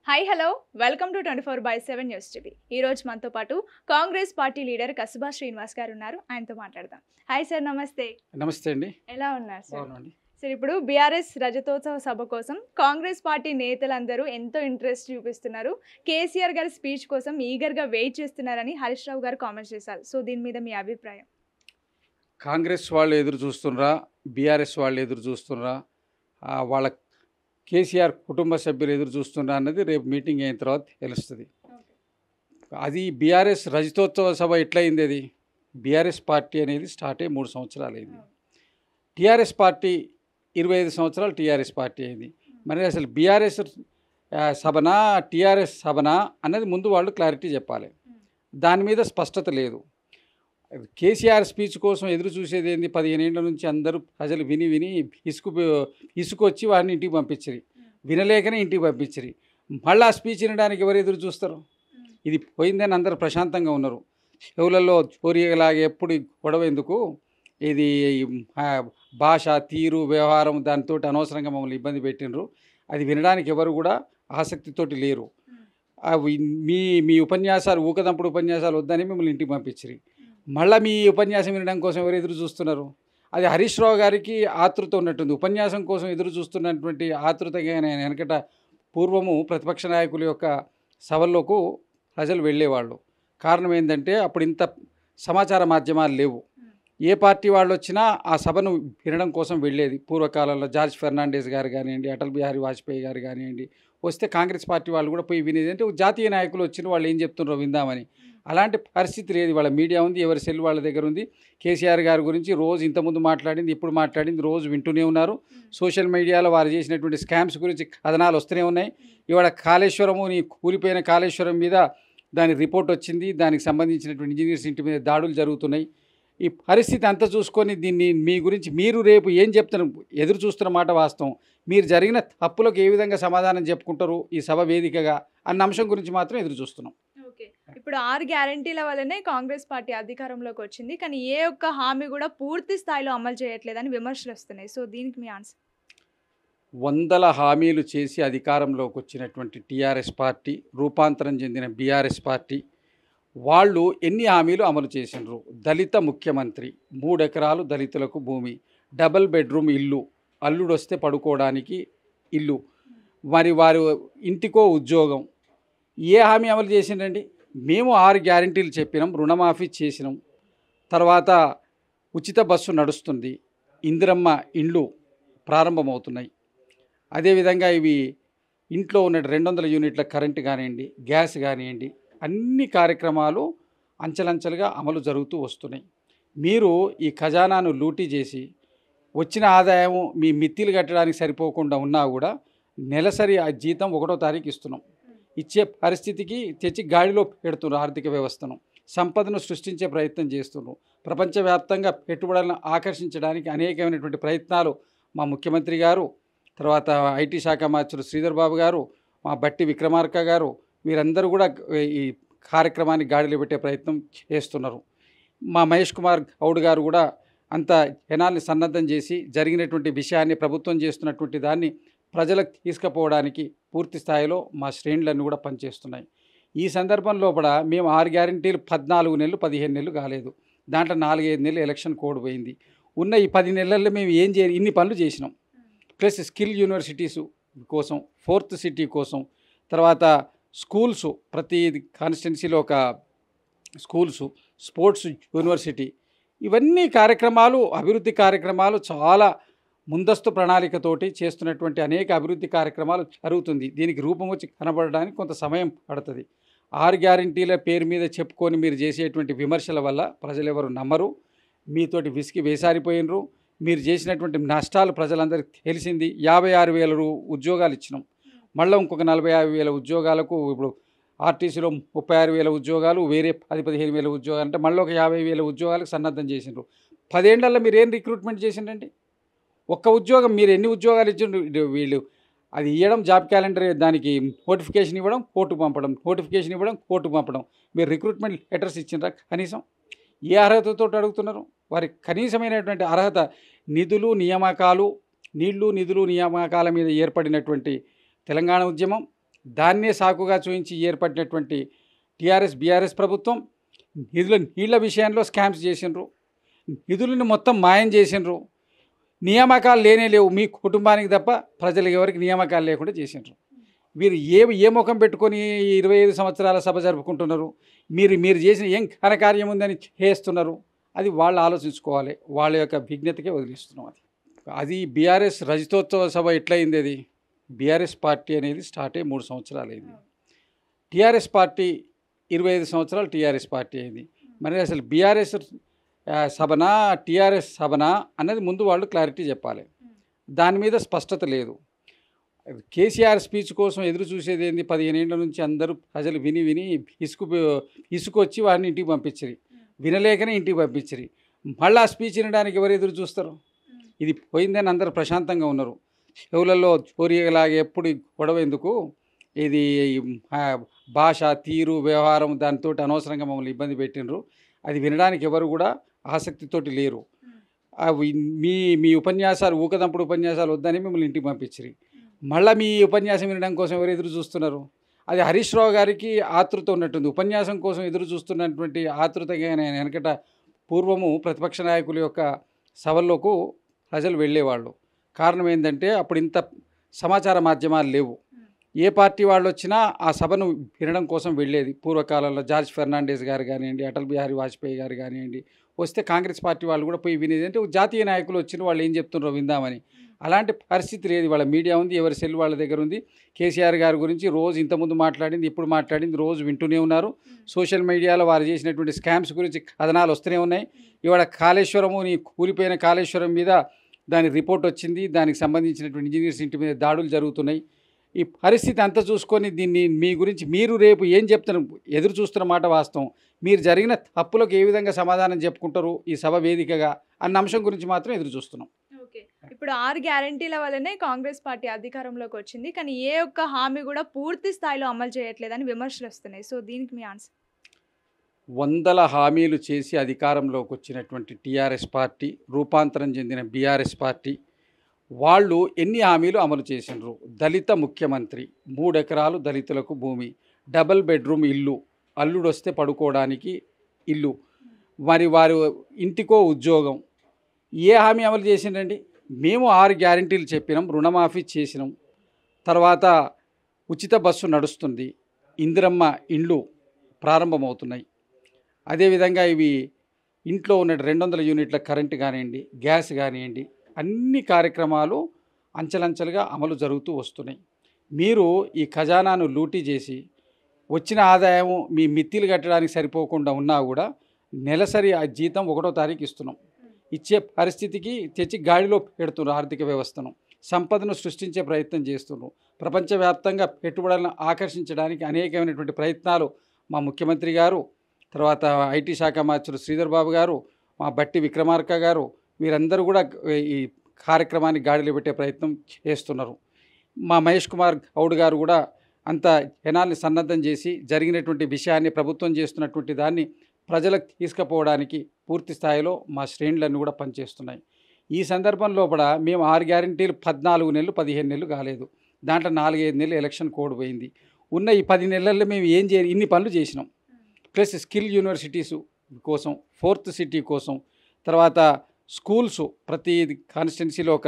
Hi hello welcome to 24/7 news TV. ఈ రోజు మనతో పాటు కాంగ్రెస్ పార్టీ లీడర్ కసుబా శ్రీనివాస్ గారు ఉన్నారు. ఆయనతో మాట్లాడదాం. హాయ్ సార్, నమస్తే. నమస్తే అండి. ఎలా ఉన్నారు సార్? బాగున్నాండి. సార్, ఇప్పుడు బీఆర్ఎస్ రజతోత్సవ సభ కోసం కాంగ్రెస్ పార్టీ నేతలందరూ ఎంతో ఇంట్రెస్ట్ చూపిస్తున్నారు. కేసీఆర్ గారి స్పీచ్ కోసం ఈగర్గా వెయిట్ చేస్తున్నారని హరీష్ రావు గారు కామెంట్స్ చేశారు. సో దీని మీద మీ అభిప్రాయం? కాంగ్రెస్ వాళ్ళు ఎదురు చూస్తున్నరా, బీఆర్ఎస్ వాళ్ళు ఎదురు చూస్తున్నరా, వాళ్ళ కేసీఆర్ కుటుంబ సభ్యులు ఎదురు చూస్తున్నరా అన్నది రేపు మీటింగ్ అయిన తర్వాత తెలుస్తుంది. అది బీఆర్ఎస్ రజతోత్సవ సభ ఎట్లయింది? అది బీఆర్ఎస్ పార్టీ అనేది స్టార్ట్ అయ్యి 3 సంవత్సరాలు అయింది. టీఆర్ఎస్ పార్టీ 25 సంవత్సరాలు టీఆర్ఎస్ పార్టీ అయింది. మరి అసలు బీఆర్ఎస్ సభనా టీఆర్ఎస్ సభనా అన్నది ముందు వాళ్ళు క్లారిటీ చెప్పాలి. దాని మీద స్పష్టత లేదు. కేసీఆర్ స్పీచ్ కోసం ఎదురు చూసేది ఏంది? 15 ఏళ్ల నుంచి అందరూ ప్రజలు విని విని ఇసుకొచ్చి వాడిని ఇంటికి పంపించరు, వినలేకనే ఇంటికి పంపించరు. మళ్ళీ ఆ స్పీచ్ వినడానికి ఎవరు ఎదురు చూస్తారు? ఇది పోయిందని అందరూ ప్రశాంతంగా ఉన్నారు. చెవులలో చోరీలాగా ఎప్పుడు గొడవ ఎందుకు? ఇది భాష, తీరు, వ్యవహారం దానితో అనవసరంగా మమ్మల్ని ఇబ్బంది పెట్టినరు. అది వినడానికి ఎవరు కూడా ఆసక్తితోటి లేరు. మీ మీ ఉపన్యాసాలు ఊకదంపుడు ఉపన్యాసాలు వద్దని మిమ్మల్ని ఇంటికి పంపించరు. మళ్ళీ మీ ఉపన్యాసం వినడం కోసం ఎవరు ఎదురు చూస్తున్నారు? అది హరీష్ రావు గారికి ఆతృత ఉన్నట్టుంది. ఉపన్యాసం కోసం ఎదురు చూస్తున్నటువంటి ఆతృతగా నేను వెనకట పూర్వము ప్రతిపక్ష నాయకుల యొక్క సభల్లోకి ప్రజలు వెళ్ళేవాళ్ళు. కారణం ఏంటంటే అప్పుడు ఇంత సమాచార మాధ్యమాలు లేవు. ఏ పార్టీ వాళ్ళు వచ్చినా ఆ సభను వినడం కోసం వెళ్ళేది. పూర్వకాలంలో జార్జ్ ఫెర్నాండెస్ గారు కానివ్వండి, అటల్ బిహారీ వాజ్పేయి గారు కానివ్వండి, వస్తే కాంగ్రెస్ పార్టీ వాళ్ళు కూడా పోయి వినేది. అంటే జాతీయ నాయకులు వచ్చిన వాళ్ళు ఏం చెప్తున్నారో విందామని. అలాంటి పరిస్థితి లేదు. వాళ్ళ మీడియా ఉంది, ఎవరి సెల్ వాళ్ళ దగ్గర ఉంది. కేసీఆర్ గారి గురించి రోజు ఇంతకుముందు మాట్లాడింది, ఇప్పుడు మాట్లాడింది రోజు వింటూనే ఉన్నారు. సోషల్ మీడియాలో వారు చేసినటువంటి స్కామ్స్ గురించి కథనాలు వస్తూనే ఉన్నాయి. ఇవాళ కాళేశ్వరము, కూలిపోయిన కాళేశ్వరం మీద దాని రిపోర్ట్ వచ్చింది. దానికి సంబంధించినటువంటి ఇంజనీర్స్ ఇంటి మీద దాడులు జరుగుతున్నాయి. ఈ పరిస్థితి అంతా చూసుకొని దీన్ని మీ గురించి మీరు రేపు ఏం చెప్తారు? ఎదురు చూస్తున్న మాట వాస్తవం. మీరు జరిగిన తప్పులకు ఏ విధంగా సమాధానం చెప్పుకుంటారు ఈ సభ వేదికగా అన్న అంశం గురించి మాత్రం ఎదురు చూస్తున్నాం. ఓకే, ఇప్పుడు 6 గ్యారంటీల వల్లనే కాంగ్రెస్ పార్టీ అధికారంలోకి వచ్చింది. కానీ ఏ ఒక్క హామీ కూడా పూర్తి స్థాయిలో అమలు చేయట్లేదని విమర్శలు వస్తున్నాయి. సో దీనికి మీ ఆన్సర్? వందల హామీలు చేసి అధికారంలోకి వచ్చినటువంటి టీఆర్ఎస్ పార్టీ, రూపాంతరం చెందిన బీఆర్ఎస్ పార్టీ వాళ్ళు ఎన్ని హామీలు అమలు చేసినారు? దళిత ముఖ్యమంత్రి, 3 ఎకరాలు దళితులకు భూమి, డబుల్ బెడ్రూమ్ ఇల్లు, అల్లుడు వస్తే పడుకోవడానికి ఇల్లు, మరి వారు ఇంటికో ఉద్యోగం. ఏ హామీ అమలు చేసిండండి? మేము 6 గ్యారంటీలు చెప్పినాం, రుణమాఫీ చేసినాం, తర్వాత ఉచిత బస్సు నడుస్తుంది, ఇందిరమ్మ ఇండ్లు ప్రారంభమవుతున్నాయి. అదేవిధంగా ఇవి ఇంట్లో ఉన్న 200 యూనిట్ల కరెంటు కానివ్వండి, గ్యాస్ కానివ్వండి, అన్ని కార్యక్రమాలు అంచెలంచెలుగా అమలు జరుగుతూ వస్తున్నాయి. మీరు ఈ ఖజానాను లూటీ చేసి వచ్చిన ఆదాయము మీ మిత్తిలు కట్టడానికి సరిపోకుండా ఉన్నా కూడా నెలసరి ఆ జీతం 1వ తారీఖు ఇస్తున్నాం. ఇచ్చే పరిస్థితికి తెచ్చి గాడిలో పెడుతున్నారు. ఆర్థిక వ్యవస్థను, సంపదను సృష్టించే ప్రయత్నం చేస్తున్నారు. ప్రపంచవ్యాప్తంగా పెట్టుబడులను ఆకర్షించడానికి అనేకమైనటువంటి ప్రయత్నాలు మా ముఖ్యమంత్రి గారు, తర్వాత ఐటీ శాఖ మంత్రులు శ్రీధర్ బాబు గారు, మా బట్టి విక్రమార్క గారు, వీరందరూ కూడా ఈ కార్యక్రమాన్ని గాడిలో పెట్టే ప్రయత్నం చేస్తున్నారు. మా మహేష్ కుమార్ గౌడ్ గారు కూడా అంత జనాల్ని సన్నద్ధం చేసి జరిగినటువంటి విషయాన్ని, ప్రభుత్వం చేస్తున్నటువంటి దాన్ని ప్రజలకు తీసుకుపోవడానికి పూర్తి స్థాయిలో మా శ్రేణులన్నీ కూడా పనిచేస్తున్నాయి. ఈ సందర్భంలో కూడా మేము 6 గ్యారంటీలు 14 నెలలు 15 నెలలు కాలేదు. దాంట్లో 4-5 నెలలు ఎలక్షన్ కోడ్ పోయింది. ఉన్న ఈ 10 నెలల్లో మేము ఏం చేయాలి? ఇన్ని పనులు చేసినాం. ప్లస్ స్కిల్ యూనివర్సిటీసు కోసం, 4th సిటీ కోసం, తర్వాత స్కూల్స్, ప్రతి కాన్స్టిట్యున్సీలో ఒక స్కూల్స్, స్పోర్ట్స్ యూనివర్సిటీ, ఇవన్నీ కార్యక్రమాలు, అభివృద్ధి కార్యక్రమాలు చాలా ముందస్తు ప్రణాళికతోటి చేస్తున్నటువంటి అనేక అభివృద్ధి కార్యక్రమాలు జరుగుతుంది. దీనికి రూపం వచ్చి కనబడడానికి కొంత సమయం పడుతుంది. 6 గ్యారంటీల పేరు మీద చెప్పుకొని మీరు చేసేటువంటి విమర్శల వల్ల ప్రజలు ఎవరు నమ్మరు. మీతోటి విసిగి వేసారిపోయినరు. మీరు చేసినటువంటి నష్టాలు ప్రజలందరికీ తెలిసింది. 56,000 ఉద్యోగాలు ఇచ్చినాం. మళ్ళీ ఇంకొక 45,000 ఉద్యోగాలకు, ఇప్పుడు ఆర్టీసీలో 36,000 ఉద్యోగాలు, వేరే 10-15,000 ఉద్యోగాలు, అంటే మళ్ళీ ఒక 50,000 ఉద్యోగాలకు సన్నద్ధం చేసిండ్రు. 10 ఏళ్లలో మీరు ఏం రిక్రూట్మెంట్ చేసిండ్రండి? ఒక్క ఉద్యోగం మీరు ఎన్ని ఉద్యోగాలు ఇచ్చిండ్రు? వీళ్ళు అది ఇవ్వడం, జాబ్ క్యాలెండర్, దానికి నోటిఫికేషన్ ఇవ్వడం, కోర్టుకు పంపడం, నోటిఫికేషన్ ఇవ్వడం, కోర్టుకు పంపడం. మీరు రిక్రూట్మెంట్ లెటర్స్ ఇచ్చిండ్రా కనీసం? ఏ అర్హతతో అడుగుతున్నారు? వారికి కనీసమైనటువంటి అర్హత, నిధులు నియామకాలు, నీళ్లు నిధులు నియామకాల మీద ఏర్పడినటువంటి తెలంగాణ ఉద్యమం, దాన్నే సాకుగా చూపించి ఏర్పడినటువంటి టీఆర్ఎస్ బీఆర్ఎస్ ప్రభుత్వం నీళ్ళ విషయంలో స్కామ్స్ చేసిండ్రు, నిధులను మొత్తం మాయం చేసిండ్రు, నియామకాలు లేనే లేవు మీ కుటుంబానికి తప్ప ప్రజలకు ఎవరికి నియామకాలు లేకుండా చేసిండ్రు. వీరు ఏ ముఖం పెట్టుకొని 25 సంవత్సరాల సభ జరుపుకుంటున్నారు? మీరు చేసిన ఏం ఘనకార్యం ఉందని చేస్తున్నారు? అది వాళ్ళు ఆలోచించుకోవాలి. వాళ్ళ యొక్క విజ్ఞతకే వదిలిస్తున్నాం. అది బీఆర్ఎస్ రజతోత్సవ సభ ఎట్లయింది? అది బీఆర్ఎస్ పార్టీ అనేది స్టార్ట్ అయ్యి 3 సంవత్సరాలు అయింది. టీఆర్ఎస్ పార్టీ 25 సంవత్సరాలు టీఆర్ఎస్ పార్టీ అయింది. మరి అసలు బీఆర్ఎస్ సభనా టీఆర్ఎస్ సభనా అన్నది ముందు వాళ్ళు క్లారిటీ చెప్పాలి. దాని మీద స్పష్టత లేదు. కేసీఆర్ స్పీచ్ కోసం ఎదురు చూసేది ఏంది? 15 ఏళ్ల నుంచి అందరూ ప్రజలు విని విని ఇసుకొచ్చి వారిని ఇంటికి పంపించరు, వినలేకనే ఇంటికి పంపించరు. మళ్ళీ ఆ స్పీచ్ వినడానికి ఎవరు ఎదురు చూస్తారు? ఇది పోయిందని అందరూ ప్రశాంతంగా ఉన్నారు. చెవులలో చోరీలాగా ఎప్పుడు గొడవ ఎందుకు? ఇది భాష తీరు వ్యవహారం దానితో అనవసరంగా మమ్మల్ని ఇబ్బంది పెట్టినరు. అది వినడానికి ఎవరు కూడా ఆసక్తితోటి లేరు. మీ ఉపన్యాసాలు ఊకదంపుడు ఉపన్యాసాలు వద్దని మిమ్మల్ని ఇంటికి పంపించరు. మళ్ళీ మీ ఉపన్యాసం వినడం కోసం ఎవరు ఎదురు చూస్తున్నారు? అది హరీష్ రావు గారికి ఆతృత ఉన్నట్టుంది. ఉపన్యాసం కోసం ఎదురు చూస్తున్నటువంటి ఆతృతగా నేను వెనకట పూర్వము ప్రతిపక్ష నాయకుల యొక్క సభల్లోకి ప్రజలు వెళ్ళేవాళ్ళు. కారణం ఏంటంటే అప్పుడు ఇంత సమాచార మాధ్యమాలు లేవు. ఏ పార్టీ వాళ్ళు వచ్చినా ఆ సభను వినడం కోసం వెళ్ళేది. పూర్వకాలంలో జార్జ్ ఫెర్నాండెస్ గారు కానివ్వండి, అటల్ బిహారీ వాజ్పేయి గారు కానివ్వండి, వస్తే కాంగ్రెస్ పార్టీ వాళ్ళు కూడా పోయి వినేది. అంటే జాతీయ నాయకులు వచ్చిన వాళ్ళు ఏం చెప్తున్నారో విందామని. అలాంటి పరిస్థితి లేదు. వాళ్ళ మీడియా ఉంది, ఎవరి సెల్ వాళ్ళ దగ్గర ఉంది. కేసీఆర్ గారి గురించి రోజు ఇంతకుముందు మాట్లాడింది, ఇప్పుడు మాట్లాడింది రోజు వింటూనే ఉన్నారు. సోషల్ మీడియాలో వారు చేసినటువంటి స్కామ్స్ గురించి కథనాలు వస్తూనే ఉన్నాయి. ఇవాళ కాళేశ్వరము, కూలిపోయిన కాళేశ్వరం మీద దానికి రిపోర్ట్ వచ్చింది. దానికి సంబంధించినటువంటి ఇంజనీర్స్ ఇంటి మీద దాడులు జరుగుతున్నాయి. ఈ పరిస్థితి అంతా చూసుకొని దీన్ని మీ గురించి మీరు రేపు ఏం చెప్తున్నారు? ఎదురు చూస్తున్న మాట వాస్తవం. మీరు జరిగిన తప్పులకు ఏ విధంగా సమాధానం చెప్పుకుంటారు ఈ సభ వేదికగా అన్న అంశం గురించి మాత్రం ఎదురు చూస్తున్నాం. ఓకే, ఇప్పుడు 6 గ్యారంటీల వల్లనే కాంగ్రెస్ పార్టీ అధికారంలోకి వచ్చింది, కానీ ఏ ఒక్క హామీ కూడా పూర్తి స్థాయిలో అమలు చేయట్లేదని విమర్శలు వస్తున్నాయి. సో దీనికి మీ ఆన్సర్? 100 హామీలు చేసి అధికారంలోకి వచ్చినటువంటి టీఆర్ఎస్ పార్టీ, రూపాంతరం చెందిన బీఆర్ఎస్ పార్టీ వాళ్ళు ఎన్ని హామీలు అమలు చేసినారు? దళిత ముఖ్యమంత్రి, 3 ఎకరాలు దళితులకు భూమి, డబుల్ బెడ్రూమ్ ఇల్లు, అల్లుడు వస్తే పడుకోవడానికి ఇల్లు, మరి వారు ఇంటికో ఉద్యోగం. ఏ హామీ అమలు చేసిండండి? మేము 6 గ్యారంటీలు చెప్పినాం, రుణమాఫీ చేసినాం, తర్వాత ఉచిత బస్సు నడుస్తుంది, ఇందిరమ్మ ఇండ్లు ప్రారంభమవుతున్నాయి. అదేవిధంగా ఇవి ఇంట్లో ఉన్న 200 యూనిట్ల కరెంటు కానివ్వండి, గ్యాస్ కానివ్వండి, అన్ని కార్యక్రమాలు అంచెలంచెలుగా అమలు జరుగుతూ వస్తున్నాయి. మీరు ఈ ఖజానాను లూటీ చేసి వచ్చిన ఆదాయం మీ మిత్తిలు కట్టడానికి సరిపోకుండా ఉన్నా కూడా నెలసరి ఆ జీతం 1వ తారీఖు ఇస్తున్నాం. ఇచ్చే పరిస్థితికి తెచ్చి గాడిలో పెడుతున్నారు. ఆర్థిక వ్యవస్థను, సంపదను సృష్టించే ప్రయత్నం చేస్తున్నారు. ప్రపంచవ్యాప్తంగా పెట్టుబడులను ఆకర్షించడానికి అనేకమైనటువంటి ప్రయత్నాలు మా ముఖ్యమంత్రి గారు, తర్వాత ఐటీ శాఖ మంత్రులు శ్రీధర్ బాబు గారు, మా బట్టి విక్రమార్క గారు, వీరందరూ కూడా ఈ కార్యక్రమాన్ని గాడిలో పెట్టే ప్రయత్నం చేస్తున్నారు. మా మహేష్ కుమార్ గౌడ్ గారు కూడా అంత జనాల్ని సన్నద్ధం చేసి జరిగినటువంటి విషయాన్ని, ప్రభుత్వం చేస్తున్నటువంటి దాన్ని ప్రజలకు తీసుకుపోవడానికి పూర్తి స్థాయిలో మా శ్రేణులన్నీ కూడా పనిచేస్తున్నాయి. ఈ సందర్భంలో కూడా మేము 6 గ్యారంటీలు 14 నెలలు 15 నెలలు కాలేదు. దాంట్లో 4-5 నెలలు ఎలక్షన్ కోడ్ పోయింది. ఉన్న ఈ 10 నెలల్లో మేము ఏం చేయాలి? ఇన్ని పనులు చేసినాం. ప్లస్ స్కిల్ యూనివర్సిటీసు కోసం, 4th సిటీ కోసం, తర్వాత స్కూల్స్, ప్రతి కాన్స్టిట్యున్సీలో ఒక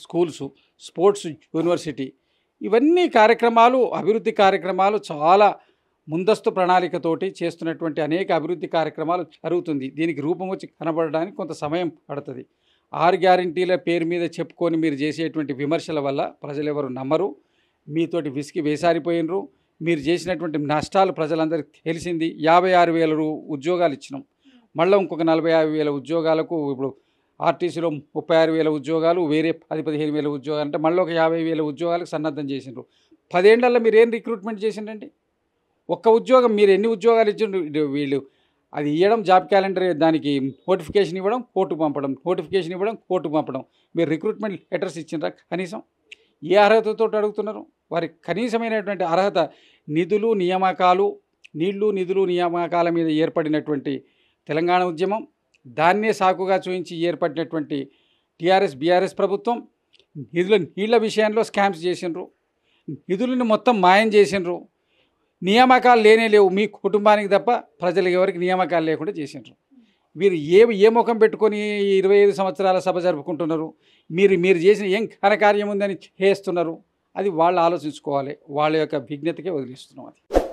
స్కూల్సు, స్పోర్ట్స్ యూనివర్సిటీ, ఇవన్నీ కార్యక్రమాలు, అభివృద్ధి కార్యక్రమాలు చాలా ముందస్తు ప్రణాళికతోటి చేస్తున్నటువంటి అనేక అభివృద్ధి కార్యక్రమాలు జరుగుతుంది. దీనికి రూపం వచ్చి కనబడడానికి కొంత సమయం పడుతుంది. 6 గ్యారంటీల పేరు మీద చెప్పుకొని మీరు చేసేటువంటి విమర్శల వల్ల ప్రజలు ఎవరు నమ్మరు. మీతోటి విసిగి వేసారిపోయినరు. మీరు చేసినటువంటి నష్టాలు ప్రజలందరికీ తెలిసింది. 56,000 ఉద్యోగాలు ఇచ్చినాం. మళ్ళీ ఇంకొక 45,000 ఉద్యోగాలకు, ఇప్పుడు ఆర్టీసీలో 36,000 ఉద్యోగాలు, వేరే 10-15,000 ఉద్యోగాలు, అంటే మళ్ళీ ఒక 50,000 ఉద్యోగాలకు సన్నద్ధం చేసిండ్రు. 10 ఏళ్లలో మీరు ఏం రిక్రూట్మెంట్ చేసిండండి? ఒక్క ఉద్యోగం మీరు ఎన్ని ఉద్యోగాలు ఇచ్చిండ్రు? వీళ్ళు అది ఇవ్వడం, జాబ్ క్యాలెండర్, దానికి నోటిఫికేషన్ ఇవ్వడం, కోర్టుకు పంపడం, నోటిఫికేషన్ ఇవ్వడం, కోర్టుకు పంపడం. మీరు రిక్రూట్మెంట్ లెటర్స్ ఇచ్చిండ్రా? కనీసం ఏ అర్హతతో అడుగుతున్నారు? వారికి కనీసమైనటువంటి అర్హత, నిధులు నియామకాలు, నిధులు నియామకాల మీద ఏర్పడినటువంటి తెలంగాణ ఉద్యమం, దాన్నే సాకుగా చూపించి ఏర్పడినటువంటి టీఆర్ఎస్ బీఆర్ఎస్ ప్రభుత్వం నీళ్ళ విషయంలో స్కామ్స్ చేసిండ్రు. నిధులను మొత్తం మాయం చేసిండ్రు. నియామకాలు లేనే లేవు, మీ కుటుంబానికి తప్ప ప్రజలకు ఎవరికి నియామకాలు లేకుండా చేసిండ్రు. వీరు ఏ ముఖం పెట్టుకొని 25 సంవత్సరాల సభ జరుపుకుంటున్నారు? మీరు చేసిన ఏం ఘనకార్యం ఉందని చేస్తున్నారు? అది వాళ్ళు ఆలోచించుకోవాలి. వాళ్ళ యొక్క విజ్ఞతకే వదిలిస్తున్నాం అది.